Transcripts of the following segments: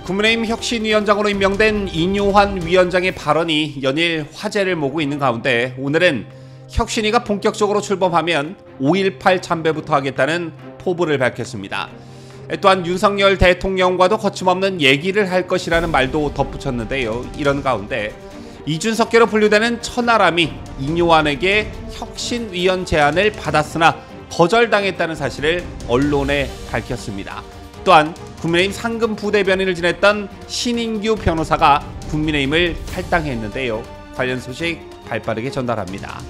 국민의힘 혁신위원장으로 임명된 이뇨환 위원장의 발언이 연일 화제를 모으고 있는 가운데 오늘은 혁신위가 본격적으로 출범하면 5.18 참배부터 하겠다는 포부를 밝혔습니다. 또한 윤석열 대통령과도 거침없는 얘기를 할 것이라는 말도 덧붙였는데요. 이런 가운데 이준석계로 분류되는 천하람이 이뇨환에게 혁신위원 제안을 받았으나 거절당했다는 사실을 언론에 밝혔습니다. 또한 국민의힘 상금 부대변인을 지냈던 신인규 변호사가 국민의힘을 탈당했는데요. 관련 소식 발빠르게 전달합니다.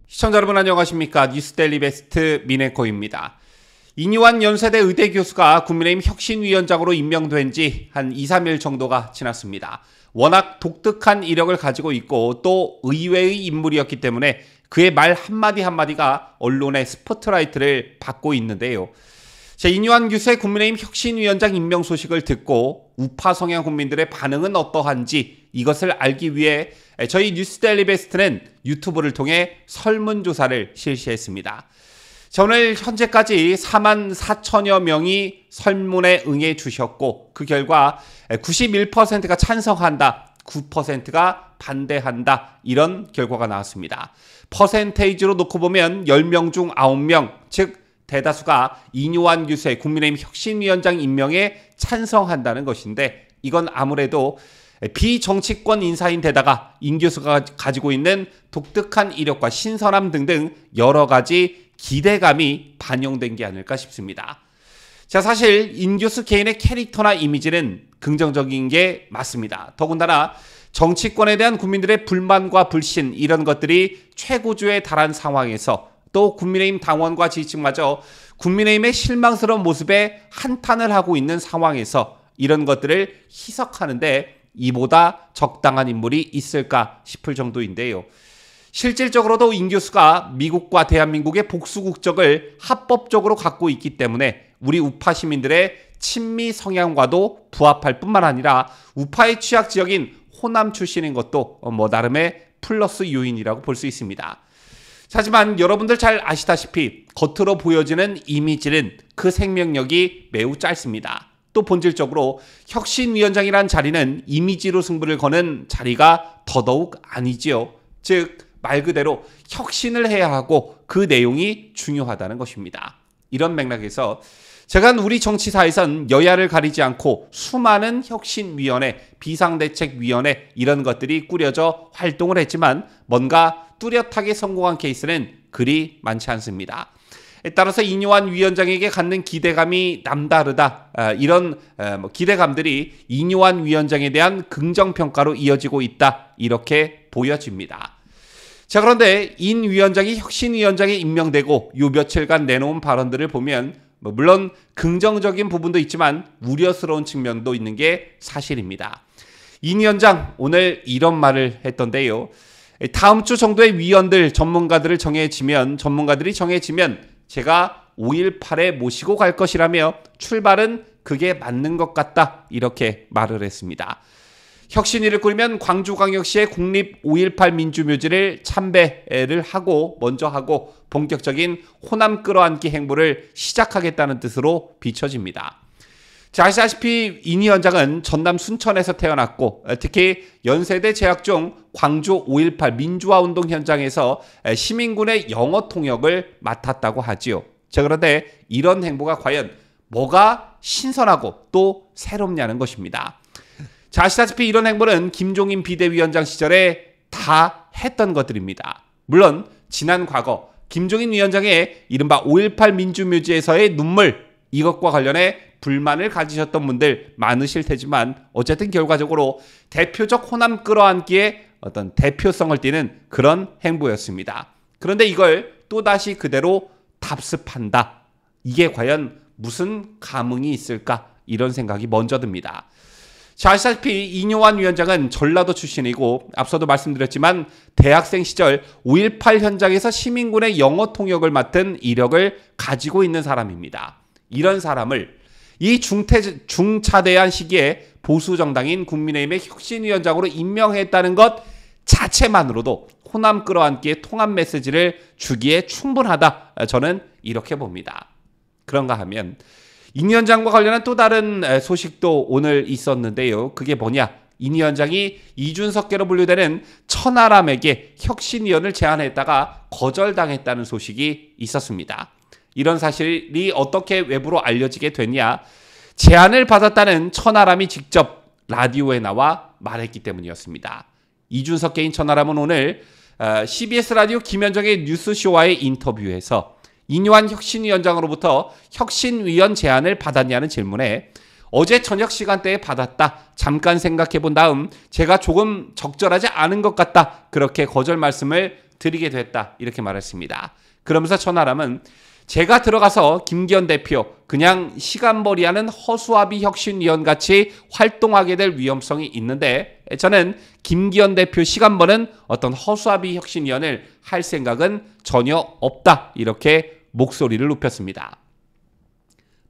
시청자 여러분 안녕하십니까? 뉴스데일리 베스트 민해코입니다. 이뇨환 연세대 의대 교수가 국민의힘 혁신위원장으로 임명된 지 한 2, 3일 정도가 지났습니다. 워낙 독특한 이력을 가지고 있고 또 의외의 인물이었기 때문에 그의 말 한마디 한마디가 언론의 스포트라이트를 받고 있는데요. 이뇨환 교수의 국민의힘 혁신위원장 임명 소식을 듣고 우파 성향 국민들의 반응은 어떠한지 이것을 알기 위해 저희 뉴스데일리 베스트는 유튜브를 통해 설문조사를 실시했습니다. 오늘 현재까지 44,000여 명이 설문에 응해 주셨고 그 결과 91%가 찬성한다, 9%가 반대한다 이런 결과가 나왔습니다. 퍼센테이지로 놓고 보면 10명 중 9명, 즉 대다수가 이뇨환 교수의 국민의힘 혁신위원장 임명에 찬성한다는 것인데 이건 아무래도 비정치권 인사인 데다가 인 교수가 가지고 있는 독특한 이력과 신선함 등등 여러 가지 기대감이 반영된 게 아닐까 싶습니다. 사실 인 교수 개인의 캐릭터나 이미지는 긍정적인 게 맞습니다. 더군다나 정치권에 대한 국민들의 불만과 불신 이런 것들이 최고조에 달한 상황에서 또 국민의힘 당원과 지지층마저 국민의힘의 실망스러운 모습에 한탄을 하고 있는 상황에서 이런 것들을 희석하는데 이보다 적당한 인물이 있을까 싶을 정도인데요. 실질적으로도 인 교수가 미국과 대한민국의 복수 국적을 합법적으로 갖고 있기 때문에 우리 우파 시민들의 친미 성향과도 부합할 뿐만 아니라 우파의 취약 지역인 호남 출신인 것도 나름의 플러스 요인이라고 볼 수 있습니다. 하지만 여러분들 잘 아시다시피 겉으로 보여지는 이미지는 그 생명력이 매우 짧습니다. 또 본질적으로 혁신위원장이란 자리는 이미지로 승부를 거는 자리가 더더욱 아니지요. 즉 말 그대로 혁신을 해야 하고 그 내용이 중요하다는 것입니다. 이런 맥락에서 제가 우리 정치사에선 여야를 가리지 않고 수많은 혁신위원회, 비상대책위원회 이런 것들이 꾸려져 활동을 했지만 뭔가 뚜렷하게 성공한 케이스는 그리 많지 않습니다. 따라서 이뇨환 위원장에게 갖는 기대감이 남다르다. 이런 기대감들이 이뇨환 위원장에 대한 긍정평가로 이어지고 있다. 이렇게 보여집니다. 그런데 인 위원장이 혁신위원장에 임명되고 요 며칠간 내놓은 발언들을 보면 물론 긍정적인 부분도 있지만 우려스러운 측면도 있는 게 사실입니다. 인 위원장 오늘 이런 말을 했던데요. 다음 주 정도의 위원들, 전문가들이 정해지면 제가 5.18에 모시고 갈 것이라며 출발은 그게 맞는 것 같다 이렇게 말을 했습니다. 혁신위를 꾸리면 광주광역시의 국립 5.18 민주묘지를 참배를 먼저 하고 본격적인 호남 끌어안기 행보를 시작하겠다는 뜻으로 비춰집니다. 아시다시피 인 위원장은 전남 순천에서 태어났고 특히 연세대 재학 중 광주 5.18 민주화운동 현장에서 시민군의 영어 통역을 맡았다고 하지요. 그런데 이런 행보가 과연 뭐가 신선하고 또 새롭냐는 것입니다. 아시다시피 이런 행보는 김종인 비대위원장 시절에 다 했던 것들입니다. 물론 지난 과거 김종인 위원장의 이른바 5.18 민주묘지에서의 눈물 이것과 관련해 불만을 가지셨던 분들 많으실 테지만 어쨌든 결과적으로 대표적 호남 끌어안기에 어떤 대표성을 띠는 그런 행보였습니다. 그런데 이걸 또다시 그대로 답습한다. 이게 과연 무슨 감흥이 있을까? 이런 생각이 먼저 듭니다. 자, 아시다시피 이뇨환 위원장은 전라도 출신이고 앞서도 말씀드렸지만 대학생 시절 5.18 현장에서 시민군의 영어 통역을 맡은 이력을 가지고 있는 사람입니다. 이런 사람을 이 중차대한 시기에 보수 정당인 국민의힘의 혁신위원장으로 임명했다는 것 자체만으로도 호남 끌어안기의 통합 메시지를 주기에 충분하다. 저는 이렇게 봅니다. 그런가 하면 인 위원장과 관련한 또 다른 소식도 오늘 있었는데요. 그게 뭐냐? 인 위원장이 이준석계로 분류되는 천하람에게 혁신위원을 제안했다가 거절당했다는 소식이 있었습니다. 이런 사실이 어떻게 외부로 알려지게 됐냐? 제안을 받았다는 천하람이 직접 라디오에 나와 말했기 때문이었습니다. 이준석계인 천하람은 오늘 CBS 라디오 김현정의 뉴스쇼와의 인터뷰에서 이뇨환 혁신위원장으로부터 혁신위원 제안을 받았냐는 질문에 어제 저녁 시간대에 받았다. 잠깐 생각해 본 다음 제가 조금 적절하지 않은 것 같다. 그렇게 거절 말씀을 드리게 됐다. 이렇게 말했습니다. 그러면서 천하람은 제가 들어가서 김기현 대표 그냥 시간벌이하는 허수아비 혁신위원 같이 활동하게 될 위험성이 있는데 저는 김기현 대표 시간버는 어떤 허수아비 혁신위원을 할 생각은 전혀 없다. 이렇게 목소리를 높였습니다.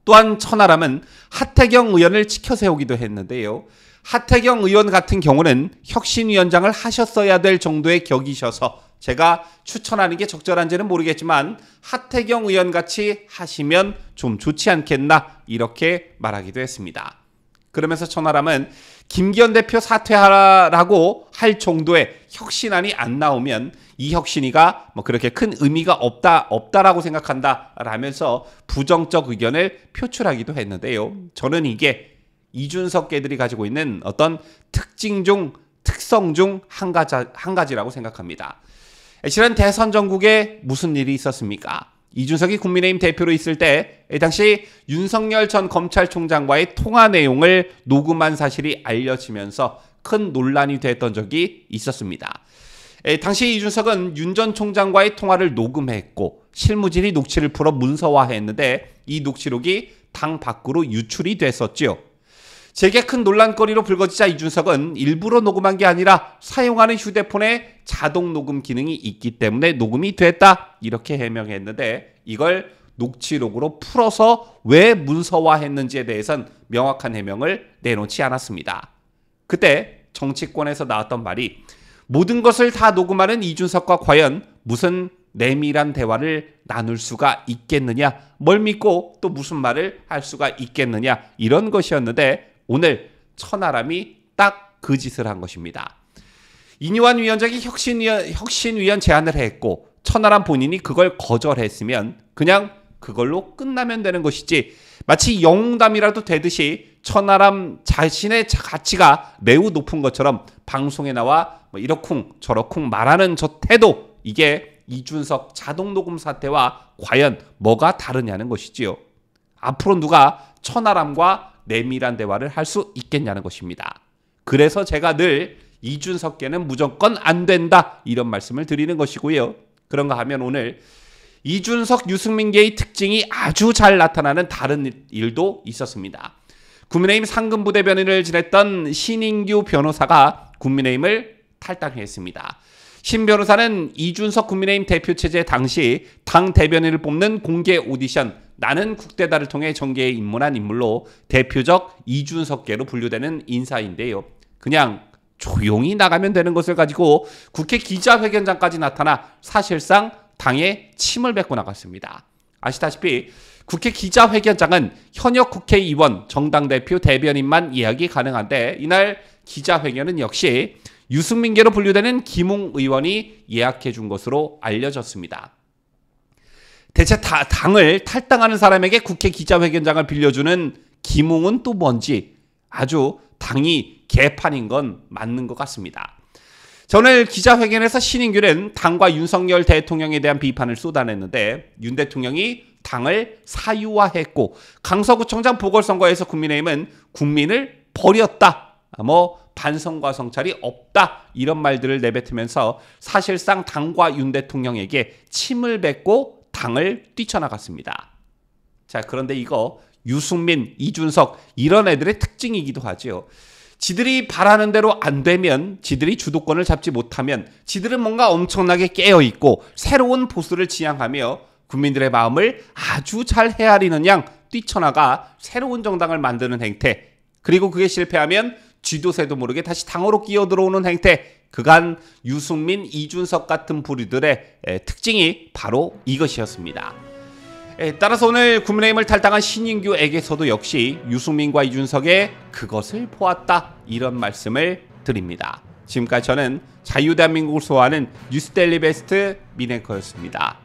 또한 천하람은 하태경 의원을 치켜세우기도 했는데요. 하태경 의원 같은 경우는 혁신위원장을 하셨어야 될 정도의 격이셔서 제가 추천하는 게 적절한지는 모르겠지만 하태경 의원같이 하시면 좀 좋지 않겠나 이렇게 말하기도 했습니다. 그러면서 천하람은 김기현 대표 사퇴하라고 할 정도의 혁신안이 안 나오면 이 혁신위가 그렇게 큰 의미가 없다라고 생각한다라면서 부정적 의견을 표출하기도 했는데요. 저는 이게 이준석계들이 가지고 있는 어떤 특성 중 한 가지라고 생각합니다. 지난 대선 전국에 무슨 일이 있었습니까? 이준석이 국민의힘 대표로 있을 때 당시 윤석열 전 검찰총장과의 통화 내용을 녹음한 사실이 알려지면서 큰 논란이 됐던 적이 있었습니다. 당시 이준석은 윤 전 총장과의 통화를 녹음했고 실무진이 녹취를 풀어 문서화했는데 이 녹취록이 당 밖으로 유출이 됐었죠. 제게 큰 논란거리로 불거지자 이준석은 일부러 녹음한 게 아니라 사용하는 휴대폰에 자동 녹음 기능이 있기 때문에 녹음이 됐다 이렇게 해명했는데 이걸 녹취록으로 풀어서 왜 문서화했는지에 대해선 명확한 해명을 내놓지 않았습니다. 그때 정치권에서 나왔던 말이 모든 것을 다 녹음하는 이준석과 과연 무슨 내밀한 대화를 나눌 수가 있겠느냐, 뭘 믿고 또 무슨 말을 할 수가 있겠느냐 이런 것이었는데 오늘 천하람이 딱 그 짓을 한 것입니다. 이뇨환 위원장이 혁신위원 제안을 했고 천하람 본인이 그걸 거절했으면 그냥 그걸로 끝나면 되는 것이지 마치 영웅담이라도 되듯이 천하람 자신의 가치가 매우 높은 것처럼 방송에 나와 이러쿵 저러쿵 말하는 저 태도 이게 이준석 자동녹음 사태와 과연 뭐가 다르냐는 것이지요. 앞으로 누가 천하람과 내밀한 대화를 할 수 있겠냐는 것입니다. 그래서 제가 늘 이준석계는 무조건 안 된다 이런 말씀을 드리는 것이고요. 그런가 하면 오늘 이준석 유승민계의 특징이 아주 잘 나타나는 다른 일도 있었습니다. 국민의힘 상근부대변인을 지냈던 신인규 변호사가 국민의힘을 탈당했습니다. 신 변호사는 이준석 국민의힘 대표체제 당시 당 대변인을 뽑는 공개 오디션 나는 국대다를 통해 정계에 입문한 인물로 대표적 이준석계로 분류되는 인사인데요. 그냥 조용히 나가면 되는 것을 가지고 국회 기자회견장까지 나타나 사실상 당에 침을 뱉고 나갔습니다. 아시다시피 국회 기자회견장은 현역 국회의원, 정당 대표, 대변인만 예약이 가능한데 이날 기자회견은 역시 유승민계로 분류되는 김웅 의원이 예약해 준 것으로 알려졌습니다. 대체 당을 탈당하는 사람에게 국회 기자회견장을 빌려주는 김웅은 또 뭔지 아주 당이 개판인 건 맞는 것 같습니다. 오늘 기자회견에서 신인규는 당과 윤석열 대통령에 대한 비판을 쏟아냈는데 윤 대통령이 당을 사유화했고 강서구청장 보궐선거에서 국민의힘은 국민을 버렸다. 반성과 성찰이 없다. 이런 말들을 내뱉으면서 사실상 당과 윤 대통령에게 침을 뱉고 당을 뛰쳐나갔습니다. 자, 그런데 이거 유승민, 이준석 이런 애들의 특징이기도 하죠. 지들이 바라는 대로 안 되면, 지들이 주도권을 잡지 못하면 지들은 뭔가 엄청나게 깨어있고 새로운 보수를 지향하며 국민들의 마음을 아주 잘 헤아리는 양 뛰쳐나가 새로운 정당을 만드는 행태, 그리고 그게 실패하면 쥐도 새도 모르게 다시 당으로 끼어들어오는 행태, 그간 유승민, 이준석 같은 부류들의 특징이 바로 이것이었습니다. 따라서 오늘 국민의힘을 탈당한 신인규에게서도 역시 유승민과 이준석의 그것을 보았다, 이런 말씀을 드립니다. 지금까지 저는 자유대한민국을 소화하는 뉴스데일리 베스트 민앵커였습니다.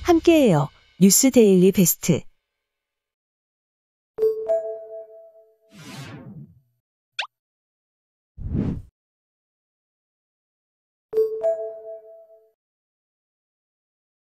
함께해요. 뉴스데일리 베스트.